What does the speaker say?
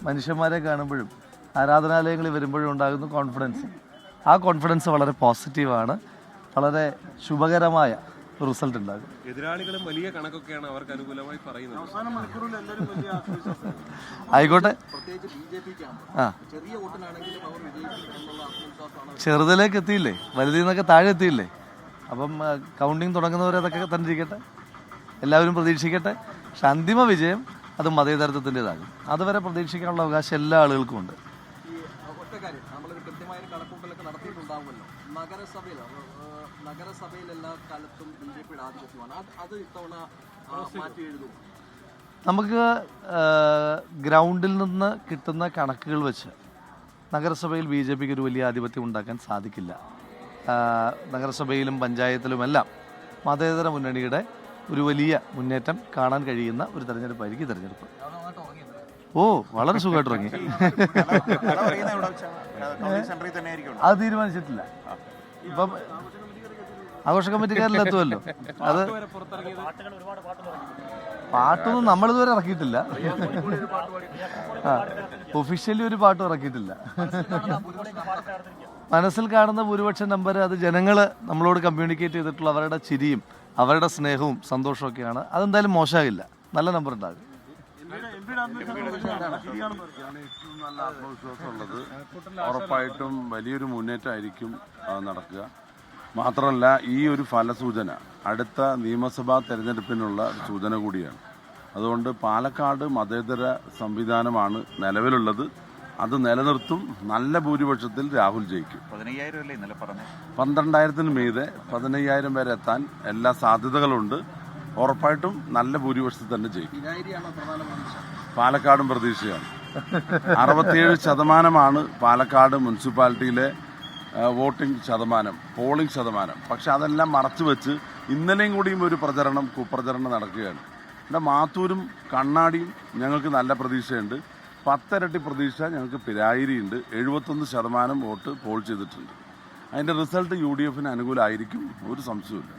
മനുഷ്യന്മാരെ കാണുമ്പോഴും ആരാധനാലയങ്ങളിൽ വരുമ്പോഴും ഉണ്ടാകുന്ന കോൺഫിഡൻസ്, ആ കോൺഫിഡൻസ് വളരെ പോസിറ്റീവാണ്. വളരെ ശുഭകരമായ റിസൾട്ട് ഉണ്ടാകും. എതിരാളികളും വലിയ കണക്കൊക്കെയാണ് അവർക്ക് അനുകൂലമായി പറയുന്നത്. ആയിക്കോട്ടെ. ചെറുതിലേക്ക് എത്തിയില്ലേ, വലുതിൽ നിന്നൊക്കെ താഴെ എത്തിയില്ലേ. അപ്പം കൗണ്ടിങ് തുടങ്ങുന്നവരെ അതൊക്കെ തന്നെ ഇരിക്കട്ടെ, എല്ലാവരും പ്രതീക്ഷിക്കട്ടെ. പക്ഷെ അന്തിമ വിജയം അത് മതേതരത്വത്തിൻ്റെതാകും. അതുവരെ പ്രതീക്ഷിക്കാനുള്ള അവകാശം എല്ലാ ആളുകൾക്കും ഉണ്ട്. നമുക്ക് ഗ്രൗണ്ടിൽ നിന്ന് കിട്ടുന്ന കണക്കുകൾ വെച്ച് നഗരസഭയിൽ BJP ഒരു വലിയ ആധിപത്യം ഉണ്ടാക്കാൻ സാധിക്കില്ല. നഗരസഭയിലും പഞ്ചായത്തിലുമെല്ലാം മതേതര മുന്നണിയുടെ ഒരു വലിയ മുന്നേറ്റം കാണാൻ കഴിയുന്ന ഒരു തെരഞ്ഞെടുപ്പായിരിക്കും തെരഞ്ഞെടുപ്പ്. ഓ, വളരെ സുഖമായിട്ട് തുടങ്ങി. അത് തീരുമാനിച്ചിട്ടില്ല. ഇപ്പം ആഘോഷ കമ്മിറ്റിക്കാരിലെത്തുമല്ലോ. അത് പാട്ടൊന്നും നമ്മളിതുവരെ ഇറക്കിയിട്ടില്ല. ഒഫീഷ്യലി ഒരു പാട്ടും ഇറക്കിയിട്ടില്ല. മനസ്സിൽ കാണുന്ന ഭൂരിപക്ഷം നമ്പർ അത് ജനങ്ങൾ നമ്മളോട് കമ്മ്യൂണിക്കേറ്റ് ചെയ്തിട്ടുള്ള അവരുടെ ചിരിയും അവരുടെ സ്നേഹവും സന്തോഷവും ഒക്കെയാണ്. അതെന്തായാലും മോശമാകില്ല, നല്ല നമ്പർ ഉണ്ടാകും. നല്ല ആത്മവിശ്വാസമുള്ളത് ഉറപ്പായിട്ടും വലിയൊരു മുന്നേറ്റമായിരിക്കും നടക്കുക. മാത്രമല്ല, ഈ ഒരു ഫലസൂചന അടുത്ത നിയമസഭാ തെരഞ്ഞെടുപ്പിനുള്ള സൂചന കൂടിയാണ്. അതുകൊണ്ട് പാലക്കാട് മതേതര സംവിധാനമാണ് നിലവിലുള്ളത്. അത് നിലനിർത്തും. നല്ല ഭൂരിപക്ഷത്തിൽ രാഹുൽ ജയിക്കും. 12,000 മീതെ 15,000 വരെ എത്താൻ എല്ലാ സാധ്യതകളുണ്ട്. ഉറപ്പായിട്ടും നല്ല ഭൂരിപക്ഷത്തിൽ തന്നെ ജയിക്കും. പാലക്കാടും പ്രതീക്ഷയാണ്. 67% പാലക്കാട് മുനിസിപ്പാലിറ്റിയിലെ വോട്ടിംഗ് ശതമാനം, പോളിംഗ് ശതമാനം. പക്ഷെ അതെല്ലാം മറച്ചു വെച്ച് ഇന്നലെയും കൂടിയും ഒരു കുപ്രചരണം നടക്കുകയാണ്. ഇവിടെ മാത്തൂരും കണ്ണാടിയും ഞങ്ങൾക്ക് നല്ല പ്രതീക്ഷയുണ്ട്. 10 ഇരട്ടി പ്രതീക്ഷ ഞങ്ങൾക്ക് പിരായിരിയുണ്ട്. 71% വോട്ട് പോൾ ചെയ്തിട്ടുണ്ട്. അതിൻ്റെ റിസൾട്ട് UDF അനുകൂലമായിരിക്കും, ഒരു സംശയമില്ല.